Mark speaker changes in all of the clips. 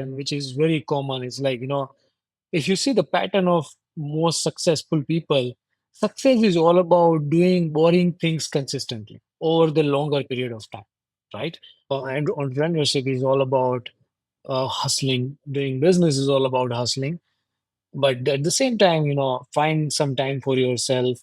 Speaker 1: and which is very common. It's like, if you see the pattern of most successful people, success is all about doing boring things consistently over the longer period of time, right? And entrepreneurship is all about hustling. Doing business is all about hustling. But at the same time, find some time for yourself,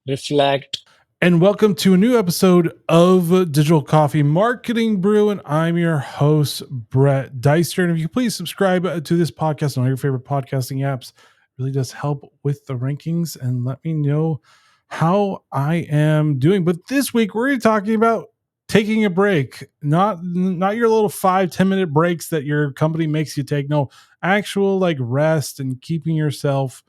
Speaker 1: reflect.
Speaker 2: And welcome to a new episode of Digital Coffee Marketing Brew. And I'm your host, Brett Deister. And if you please subscribe to this podcast on all your favorite podcasting apps, it really does help with the rankings and let me know how I am doing. But this week we're talking about taking a break, not your little 5-10 minute breaks that your company makes you take. No, actual like rest and keeping yourself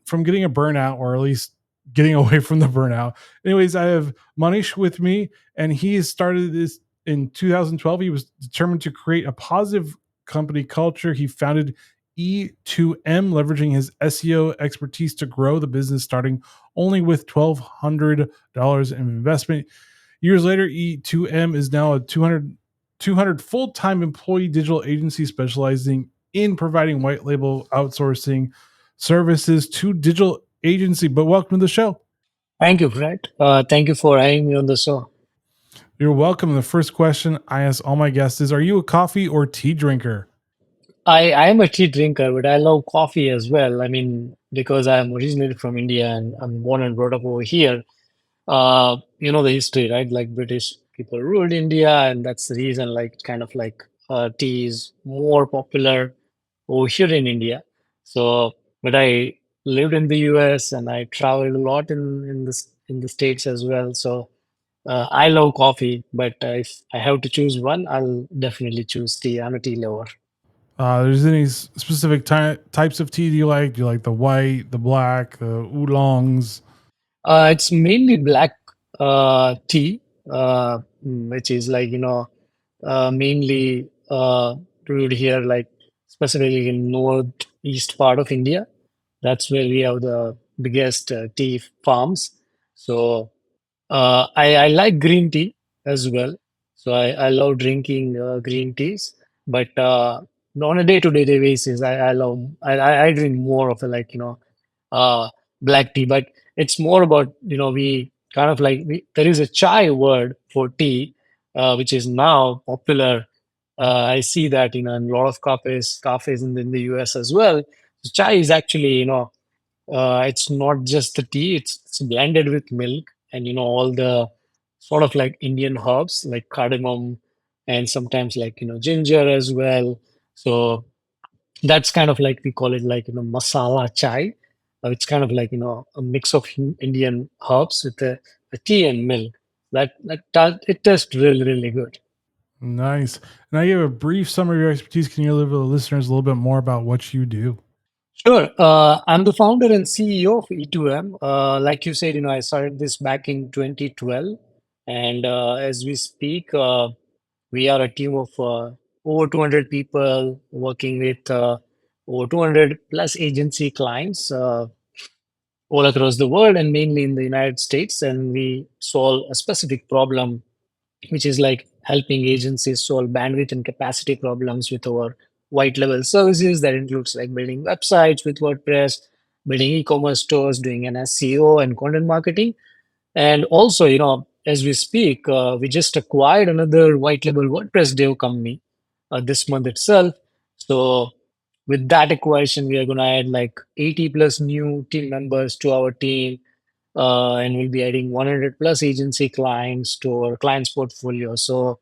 Speaker 2: from getting a burnout, or at least getting away from the burnout. Anyways, I have Monish with me, and he started this in 2012. He was determined to create a positive company culture. He founded E2M, leveraging his SEO expertise to grow the business, starting only with $1,200 in investment. Years later, E2M is now a 200 full-time employee digital agency specializing in providing white label outsourcing services to digital agency. But welcome to the show.
Speaker 1: Thank you, Brett. Thank you for having me on the show.
Speaker 2: You're welcome. The first question I ask all my guests is, are you a coffee or tea drinker?
Speaker 1: I am a tea drinker, but I love coffee as well. I mean, because I'm originally from India and I'm born and brought up over here. You know the history, right? Like British people ruled India, and that's the reason, like, kind of like tea is more popular over here in India. So, but I lived in the US and I traveled a lot in the States as well. So, I love coffee, but if I have to choose one, I'll definitely choose tea. I'm a tea lover.
Speaker 2: There's any specific types of tea do you like? Do you like the white, the black, the oolongs?
Speaker 1: It's mainly black tea, which is like, mainly brewed here, like specifically in northeast part of India. That's where we have the biggest tea farms. So I like green tea as well. So I love drinking green teas, but on a day-to-day basis, I drink more of a like, uh, black tea. But it's more about, we kind of like, there is a chai word for tea, which is now popular. I see that, in a lot of cafes in the US as well. Chai is actually, it's not just the tea, it's blended with milk and, all the sort of like Indian herbs like cardamom and sometimes like, ginger as well. So that's kind of like we call it like, masala chai. It's kind of like, a mix of Indian herbs with a tea and milk. It tastes really, really good.
Speaker 2: Nice. Now you have a brief summary of your expertise. Can you give the listeners a little bit more about what you do?
Speaker 1: Sure. I'm the founder and CEO of E2M. Like you said, I started this back in 2012. And as we speak, we are a team of over 200 people working with over 200 plus agency clients all across the world and mainly in the United States. And we solve a specific problem, which is like helping agencies solve bandwidth and capacity problems with our white level services. That includes like building websites with WordPress, building e-commerce stores, doing an SEO and content marketing. And also, as we speak, we just acquired another white label WordPress dev company this month itself. So with that acquisition, we are going to add like 80 plus new team members to our team, and we'll be adding 100 plus agency clients to our clients portfolio. So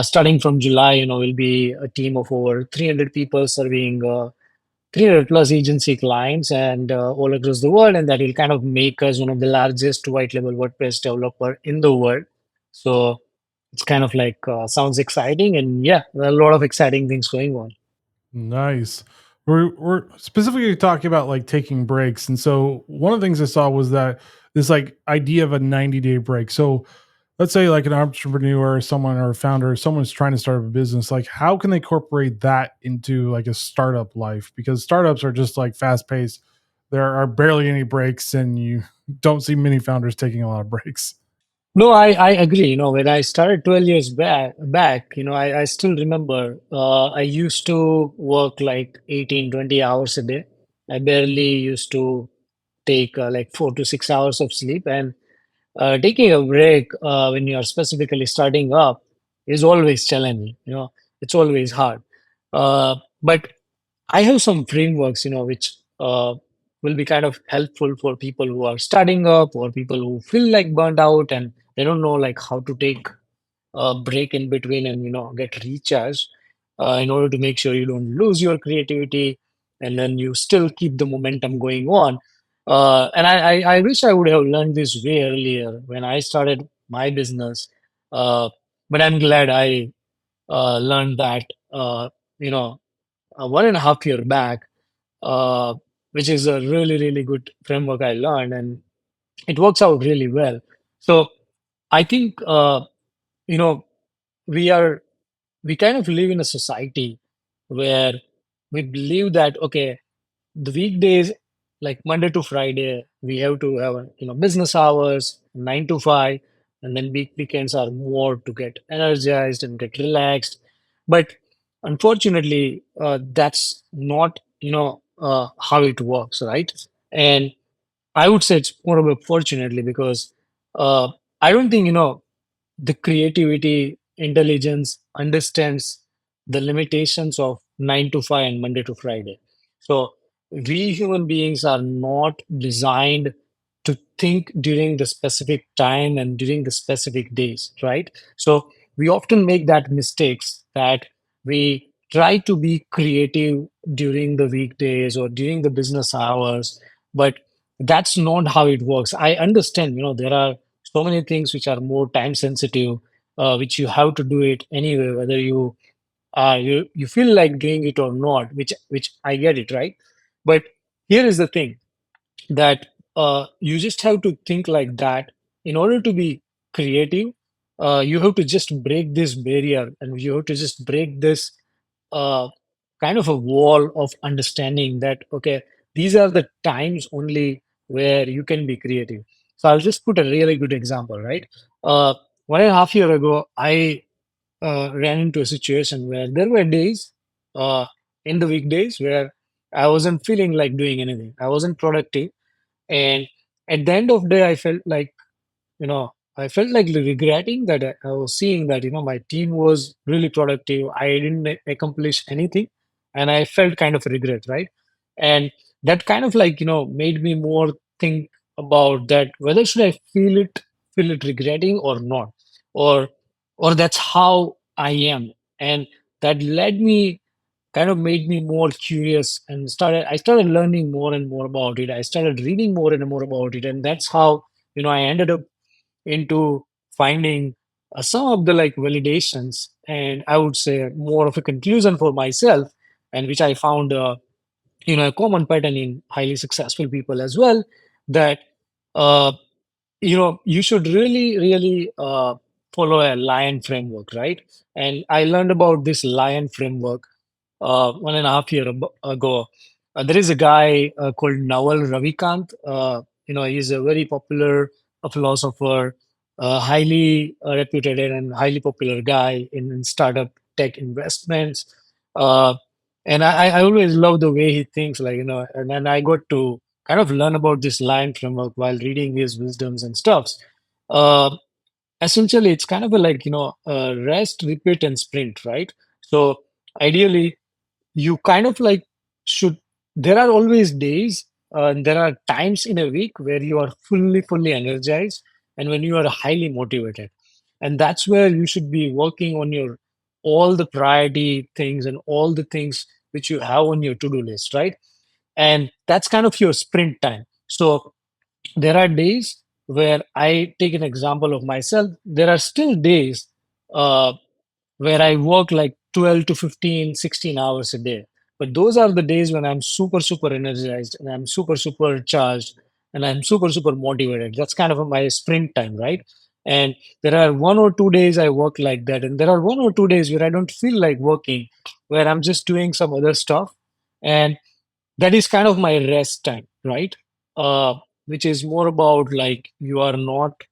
Speaker 1: starting from July, we'll be a team of over 300 people serving 300 plus agency clients and all across the world, and that will kind of make us one of the largest white label WordPress developer in the world. So it's kind of like sounds exciting, and yeah, there are a lot of exciting things going on.
Speaker 2: Nice. We're specifically talking about like taking breaks. And so one of the things I saw was that this like idea of a 90-day break. So let's say like an entrepreneur, someone or a founder, someone's trying to start a business, like how can they incorporate that into like a startup life? Because startups are just like fast paced. There are barely any breaks and you don't see many founders taking a lot of breaks.
Speaker 1: No, I agree. When I started 12 years back, I still remember I used to work like 18, 20 hours a day. I barely used to take like 4 to 6 hours of sleep. And taking a break when you're specifically starting up is always challenging. It's always hard. But I have some frameworks, which will be kind of helpful for people who are starting up or people who feel like burnt out and they don't know like how to take a break in between and get recharged in order to make sure you don't lose your creativity and then you still keep the momentum going on. And I wish I would have learned this way earlier when I started my business. Uh, but I'm glad I learned that, you know, 1.5 year back, uh, which is a really, really good framework I learned, and it works out really well. So I think, you know, we are we kind of live in a society where we believe that okay, the weekdays like Monday to Friday we have to have business hours 9 to 5, and then weekends are more to get energized and get relaxed. But unfortunately, that's not how it works, right? And I would say it's more of a fortunately because uh, I don't think the creativity, intelligence understands the limitations of 9 to 5 and Monday to Friday. So we human beings are not designed to think during the specific time and during the specific days, right? So we often make that mistakes that we try to be creative during the weekdays or during the business hours, but that's not how it works. I understand, there are so many things which are more time sensitive, which you have to do it anyway, whether you feel like doing it or not, which I get it, right? But here is the thing that you just have to think like that. In order to be creative, you have to just break this barrier and you have to just break this uh, kind of a wall of understanding that okay, these are the times only where you can be creative. So I'll just put a really good example, right? uh, 1.5 year ago I ran into a situation where there were days uh, in the weekdays where I wasn't feeling like doing anything, I wasn't productive, and at the end of the day I felt like I felt like regretting that I was seeing that my team was really productive. I didn't accomplish anything, and I felt kind of regret, right? And that kind of like made me more think about that whether should I feel it regretting or not, or that's how I am, and that led me kind of made me more curious and I started learning more and more about it. I started reading more and more about it, and that's how I ended up into finding some of the like validations, and I would say more of a conclusion for myself, and which I found a common pattern in highly successful people as well, that uh, you should really follow a lion framework, right? And I learned about this lion framework 1.5 year ago. There is a guy called Naval Ravikant. He's a very popular philosopher, highly reputed and highly popular guy in startup tech investments. Uh, and I always love the way he thinks, like, and then I got to kind of learn about this lion framework while reading his wisdoms and stuffs. Uh, Essentially, it's kind of a like, rest, repeat, and sprint, right? So ideally, you kind of like should there are always days and there are times in a week where you are fully energized and when you are highly motivated, and that's where you should be working on your all the priority things and all the things which you have on your to-do list, right? And that's kind of your sprint time. So there are days where I take an example of myself. There are still days uh, where I work like 12 to 15, 16 hours a day. But those are the days when I'm super energized and I'm super charged and I'm super motivated. That's kind of my sprint time, right? And there are 1 or 2 days I work like that. And there are 1 or 2 days where I don't feel like working, where I'm just doing some other stuff. And that is kind of my rest time, right? Which is more about like you are not.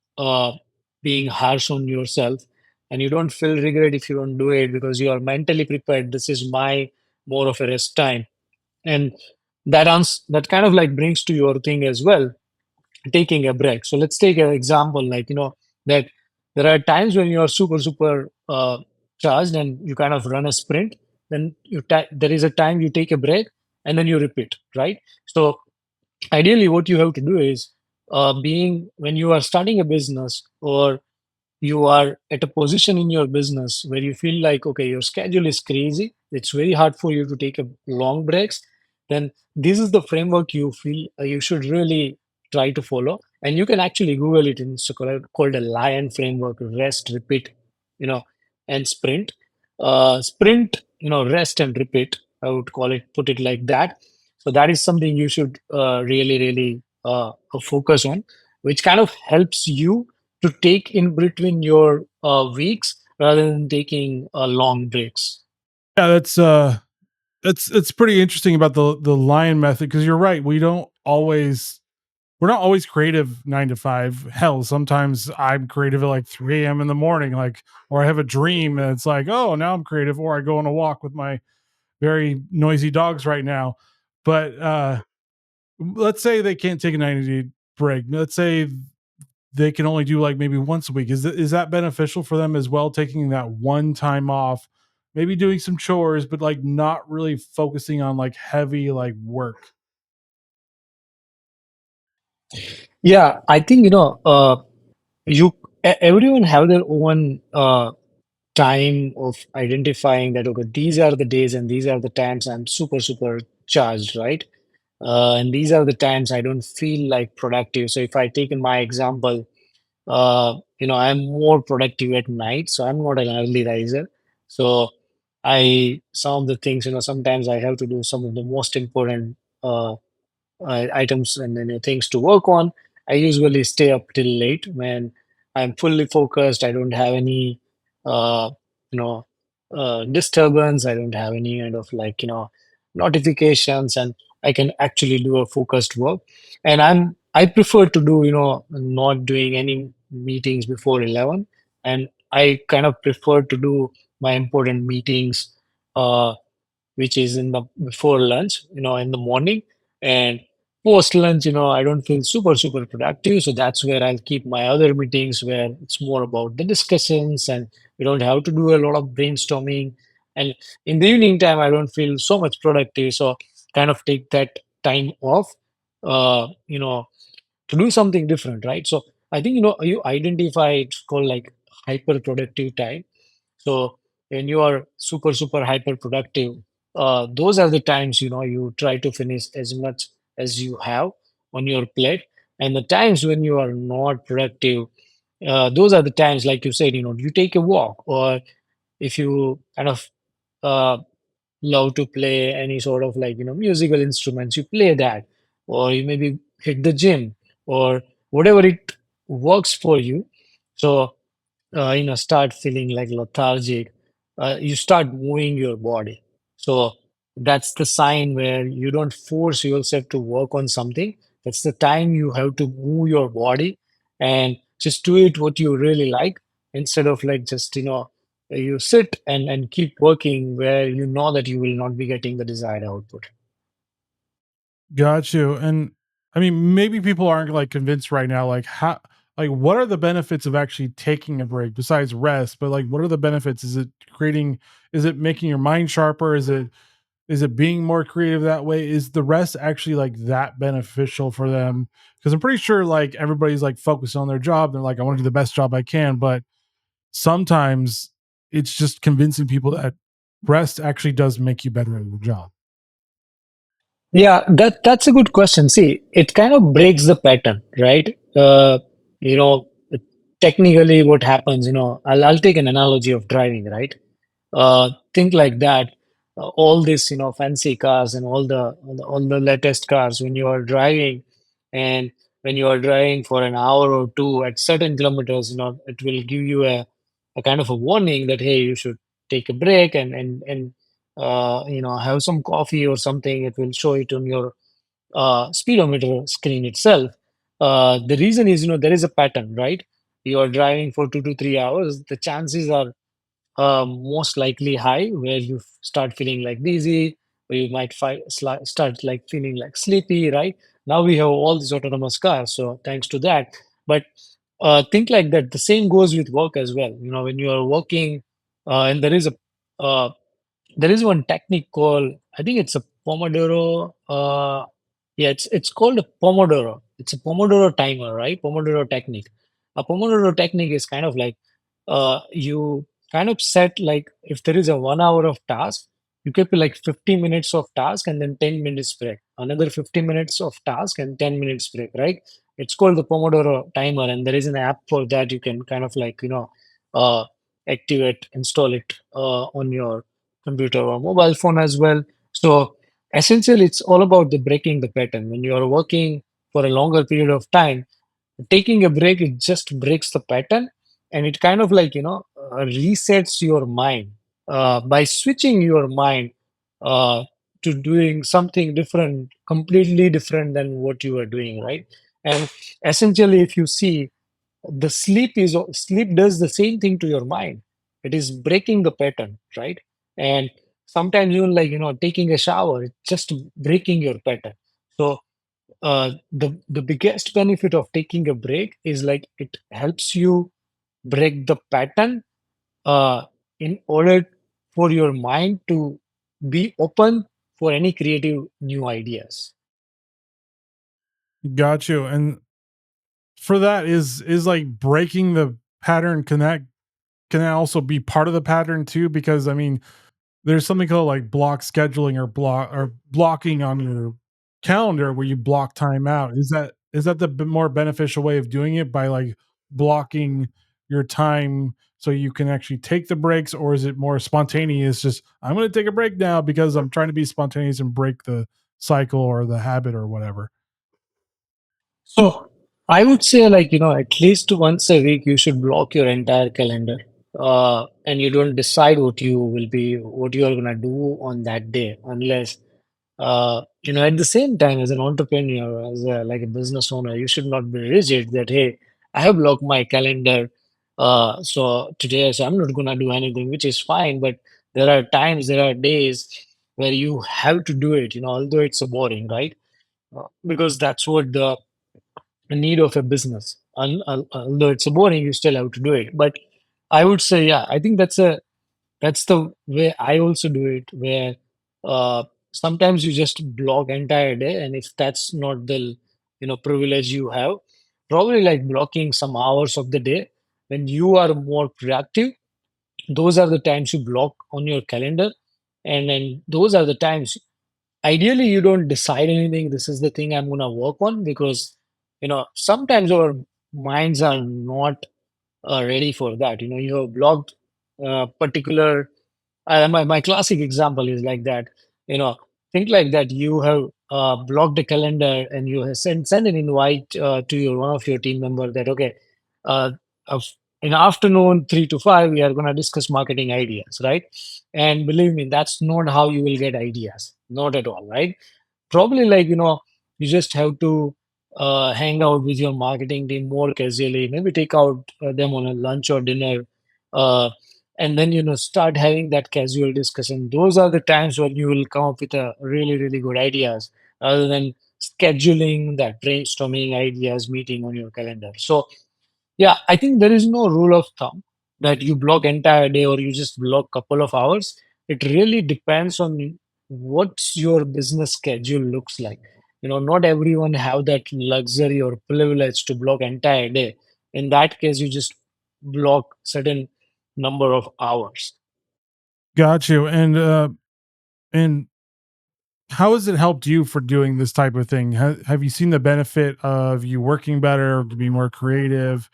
Speaker 1: being harsh on yourself, and you don't feel regret if you don't do it because you are mentally prepared. This is my more of a rest time. And that kind of like brings to your thing as well, taking a break. So let's take an example, like, that there are times when you are super charged and you kind of run a sprint. Then there is a time you take a break and then you repeat, right? So ideally what you have to do is, being when you are starting a business, or you are at a position in your business where you feel like, okay, your schedule is crazy, it's very hard for you to take a long breaks, then this is the framework you feel you should really try to follow. And you can actually Google it. It's called a lion framework: rest, repeat, you know and sprint. Sprint, rest and repeat, I would call it, put it like that. So that is something you should really focus on, which kind of helps you to take in between your weeks rather than taking long breaks.
Speaker 2: Yeah, that's it's pretty interesting about the lion method, because you're right. We're not always creative 9 to 5. Hell, sometimes I'm creative at like 3 a.m. in the morning, like, or I have a dream and it's like, oh, now I'm creative, or I go on a walk with my very noisy dogs right now. But let's say they can't take a 90-day break. Let's say they can only do like maybe once a week. Is that beneficial for them as well? Taking that one time off, maybe doing some chores, but like not really focusing on like heavy like work.
Speaker 1: Yeah, I think, you everyone have their own time of identifying that, okay, these are the days and these are the times I'm super charged, right? And these are the times I don't feel like productive. So if I take in my example, I'm more productive at night, so I'm not an early riser. So some of the things, sometimes I have to do some of the most important uh, items and then things to work on. I usually stay up till late when I'm fully focused. I don't have any, you know, disturbance. I don't have any kind of like, notifications, and I can actually do a focused work. And I prefer to do, not doing any meetings before 11. And I kind of prefer to do my important meetings, uh, which is in the before lunch, in the morning. And post lunch, I don't feel super productive. So that's where I'll keep my other meetings where it's more about the discussions and we don't have to do a lot of brainstorming. And in the evening time, I don't feel so much productive. So kind of take that time off, uh, you know, to do something different, right? So I think, you identify, it's called like hyper productive time. So when you are super hyper productive, those are the times, you try to finish as much as you have on your plate. And the times when you are not productive, those are the times, like you said, you take a walk, or if you kind of uh, love to play any sort of like, musical instruments, you play that, or you maybe hit the gym, or whatever it works for you. So start feeling like lethargic, you start moving your body. So that's the sign where you don't force yourself to work on something. That's the time you have to move your body and just do it what you really like, instead of like just, you sit and keep working where you know that you will not be getting the desired output.
Speaker 2: Got you. And I mean, maybe people aren't like convinced right now, like how, like what are the benefits of actually taking a break besides rest? But like, what are the benefits? Is it making your mind sharper? Is it being more creative that way? Is the rest actually like that beneficial for them? Because I'm pretty sure like everybody's like focused on their job. They're like, I want to do the best job I can. But sometimes it's just convincing people that rest actually does make you better at your job.
Speaker 1: Yeah, that's a good question. See, it kind of breaks the pattern, right? You know, technically, what happens, I'll take an analogy of driving, right? Think like that. All this, fancy cars and all the latest cars. When you are driving, and when you are driving for an hour or two at certain kilometers, it will give you a kind of a warning that, hey, you should take a break and have some coffee or something. It will show it on your speedometer screen itself. The reason is, there is a pattern, right? you are driving for 2 to 3 hours, the chances are most likely high where you start feeling like dizzy, or you might start like feeling like sleepy, right? Now we have all these autonomous cars, so thanks to that. But think like that. The same goes with work as well. When you are working, and uh, there is one technique called, I think it's a Pomodoro. Yeah, it's called a Pomodoro. It's a Pomodoro timer, right? Pomodoro technique. A Pomodoro technique is kind of like you kind of set like if there is a 1 hour of task, you keep like 50 minutes of task and then 10 minutes break. Another 50 minutes of task and 10 minutes break, right? It's called the Pomodoro timer, and there is an app for that. You can kind of like uh, activate, install it on your computer or mobile phone as well. So essentially, it's all about the breaking the pattern. When you are working for a longer period of time, taking a break, it just breaks the pattern, and it kind of like resets your mind by switching your mind uh, to doing something different, completely different than what you were doing, right? And essentially, if you see, the sleep does the same thing to your mind. It is breaking the pattern, right? And sometimes even like taking a shower, it's just breaking your pattern. So the biggest benefit of taking a break is like it helps you break the pattern uh, in order for your mind to be open for any creative new ideas.
Speaker 2: Got you. And for that is like breaking the pattern can that also be part of the pattern too? Because I mean, there's something called like block scheduling or blocking on your calendar where you block time out. Is that the more beneficial way of doing it by like blocking your time so you can actually take the breaks, or is it more spontaneous? Just I'm going to take a break now because I'm trying to be spontaneous and break the cycle or the habit or whatever.
Speaker 1: So I would say like at least once a week you should block your entire calendar, and you don't decide what you are gonna do on that day unless at the same time, as an entrepreneur, as like a business owner, you should not be rigid that, hey, I have blocked my calendar. So today, so I'm not going to do anything, which is fine. But there are days where you have to do it, although it's a boring, right? Because that's what the need of a business. Although it's a boring, you still have to do it. But I would say, yeah, I think that's the way I also do it, where uh, sometimes you just block entire day, and if that's not the privilege you have, probably like blocking some hours of the day when you are more productive. Those are the times you block on your calendar, and then those are the times. Ideally, you don't decide anything. This is the thing I'm gonna work on because sometimes our minds are not ready for that. You have blocked particular my classic example is like that. You know, think like that. You have blocked the calendar and you have send an invite to your one of your team member that okay, uh, of, in afternoon 3 to 5 we are going to discuss marketing ideas, right? And believe me, that's not how you will get ideas. Not at all, right? Probably like you just have to hang out with your marketing team more casually, maybe take out them on a lunch or dinner, uh, and then start having that casual discussion. Those are the times when you will come up with a really really good ideas rather than scheduling that brainstorming ideas meeting on your calendar. So yeah, I think there is no rule of thumb that you block entire day or you just block couple of hours. It really depends on what your business schedule looks like. Not everyone have that luxury or privilege to block entire day. In that case, you just block certain number of hours.
Speaker 2: Got you. And how has it helped you for doing this type of thing? Have you seen the benefit of you working better, to be more creative,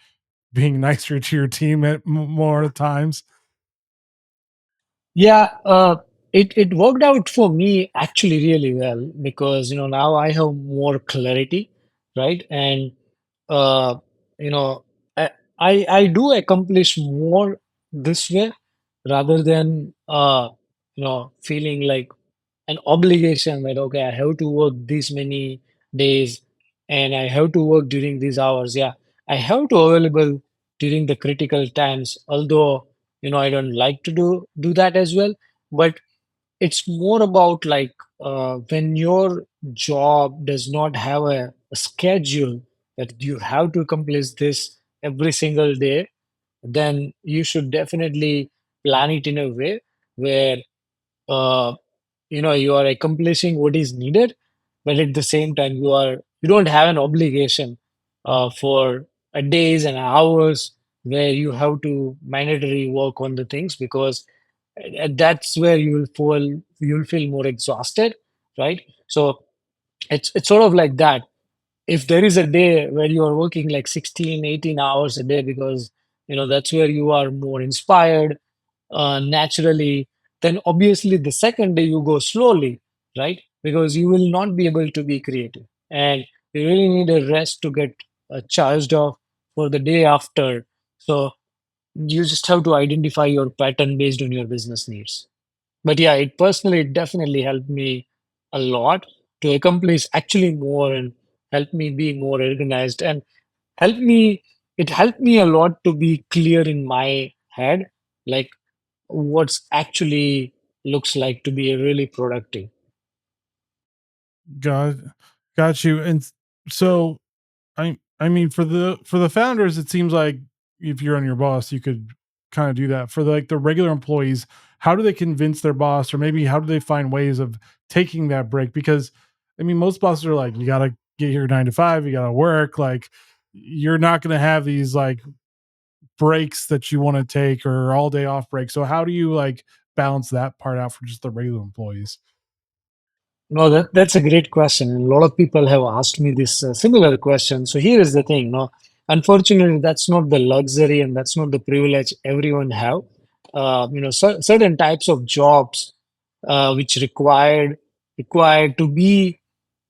Speaker 2: being nicer to your team at more times?
Speaker 1: Yeah, it worked out for me actually really well because now I have more clarity, right? And uh, you know I, I do accomplish more this way rather than feeling like an obligation that okay, I have to work these many days and I have to work during these hours. Yeah, I have to available during the critical times. Although, I don't like to do that as well, but it's more about like when your job does not have a schedule that you have to accomplish this every single day, then you should definitely plan it in a way where uh, you are accomplishing what is needed, but at the same time you don't have an obligation for days and hours where you have to mandatory work on the things, because that's where you'll feel more exhausted, right? So it's sort of like that. If there is a day where you are working like 16, 18 hours a day, because that's where you are more inspired naturally, then obviously the second day you go slowly, right? Because you will not be able to be creative, and you really need a rest to get charged off for the day after. So you just have to identify your pattern based on your business needs. But yeah, it definitely helped me a lot to accomplish actually more, and help me be more organized, and help me it helped me a lot to be clear in my head, like what's actually looks like to be really productive.
Speaker 2: Got got you. And so I mean for the founders, it seems like if you're on your boss, you could kind of do that. For like the regular employees, how do they convince their boss, or maybe how do they find ways of taking that break? Because I mean, most bosses are like, you gotta get your 9 to 5, you gotta work. Like you're not gonna have these like breaks that you want to take or all day off breaks. So how do you like balance that part out for just the regular employees?
Speaker 1: No, that's a great question. And a lot of people have asked me this similar question. So here is the thing, no, unfortunately, that's not the luxury and that's not the privilege everyone have. Certain types of jobs which required to be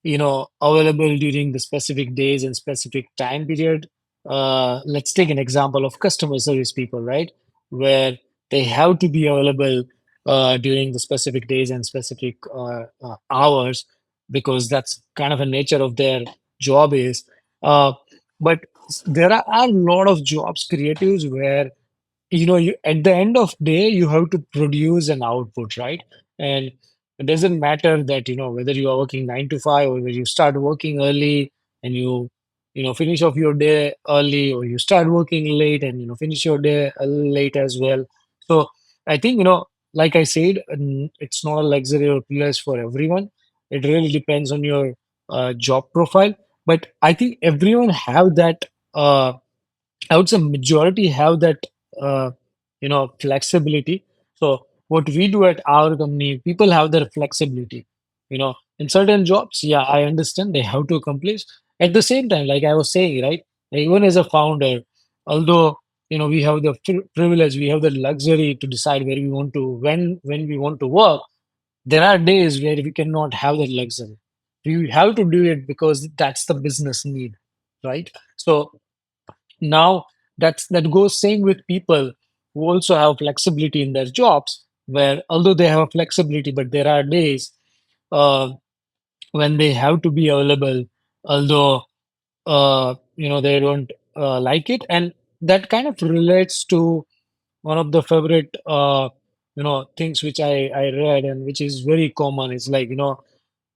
Speaker 1: available during the specific days and specific time period. Let's take an example of customer service people, right? Where they have to be available during the specific days and specific hours, because that's kind of a nature of their job is. Uh, but there are a lot of jobs creatives where you at the end of day you have to produce an output, right? And it doesn't matter that whether you are working 9 to 5, or whether you start working early and you finish off your day early, or you start working late and finish your day late as well. So I think like I said, it's not a luxury or privilege for everyone. It really depends on your job profile, but I think everyone have that uh, I would say majority have that, flexibility. So what we do at our company, people have their flexibility. In certain jobs, yeah, I understand they have to accomplish. At the same time, like I was saying, right, even as a founder, although we have the privilege, we have the luxury to decide where we want to, when we want to work. There are days where we cannot have that luxury. We have to do it because that's the business need, right? So now that goes same with people who also have flexibility in their jobs, where although they have a flexibility, but there are days uh, when they have to be available, although they don't like it. And that kind of relates to one of the favorite things which I read, and which is very common. It's like,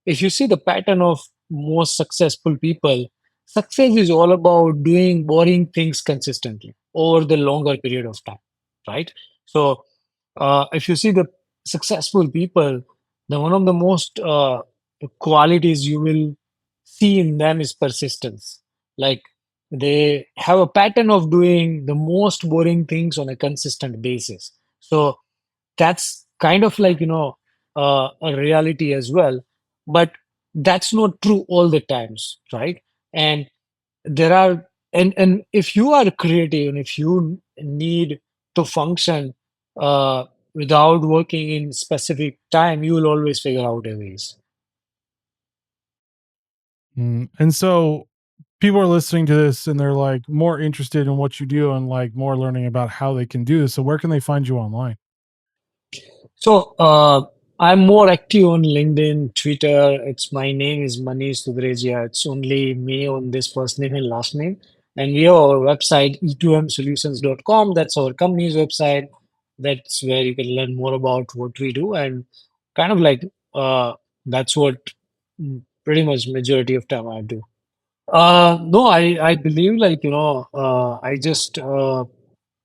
Speaker 1: if you see the pattern of most successful people, success is all about doing boring things consistently over the longer period of time, right? So, if you see the successful people, the one of the most qualities you will see in them is persistence. Like they have a pattern of doing the most boring things on a consistent basis. So that's kind of like a reality as well, but that's not true all the times, right? And there are and if you are creative and if you need to function uh, without working in specific time, you will always figure out a ways.
Speaker 2: And so people are listening to this and they're like more interested in what you do and like more learning about how they can do this. So where can they find you online?
Speaker 1: So I'm more active on LinkedIn, Twitter. It's my name is Manish Sudrejia. It's only me on this first name and last name. And we have our website, e2msolutions.com. That's our company's website. That's where you can learn more about what we do. And kind of like that's what pretty much majority of time I do. No, I believe like, I just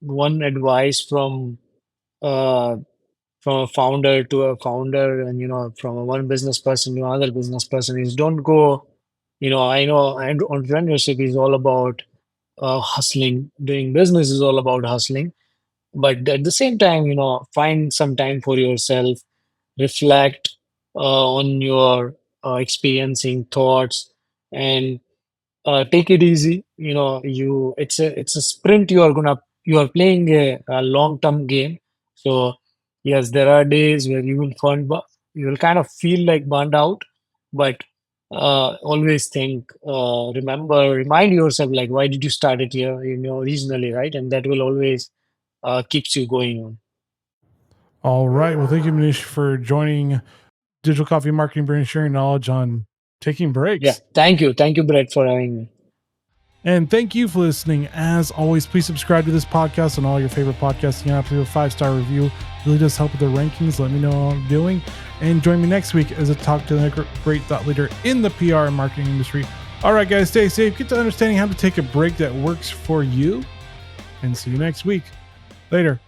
Speaker 1: one advice uh, from a founder to a founder and, from a one business person to another business person is don't go, I know and entrepreneurship is all about hustling. Doing business is all about hustling. But at the same time, find some time for yourself, reflect on your experiencing thoughts, and take it easy. It's a sprint. You are playing a long term game. So yes, there are days where you will kind of feel like burned out, but always think, remind yourself like why did you start it here, originally, right? And that will always keeps you going on.
Speaker 2: All right. Well, thank you, Manish, for joining Digital Coffee Marketing, Brand, sharing knowledge on taking
Speaker 1: Yeah,
Speaker 2: breaks.
Speaker 1: thank you, Brett, for having me.
Speaker 2: And thank you for listening. As always, please subscribe to this podcast on all your favorite podcasting apps. Leave a 5-star review. It really does help with the rankings. Let me know how I'm doing. And join me next week as I talk to another great thought leader in the PR and marketing industry. All right, guys, stay safe. Get to understanding how to take a break that works for you. And see you next week. Later.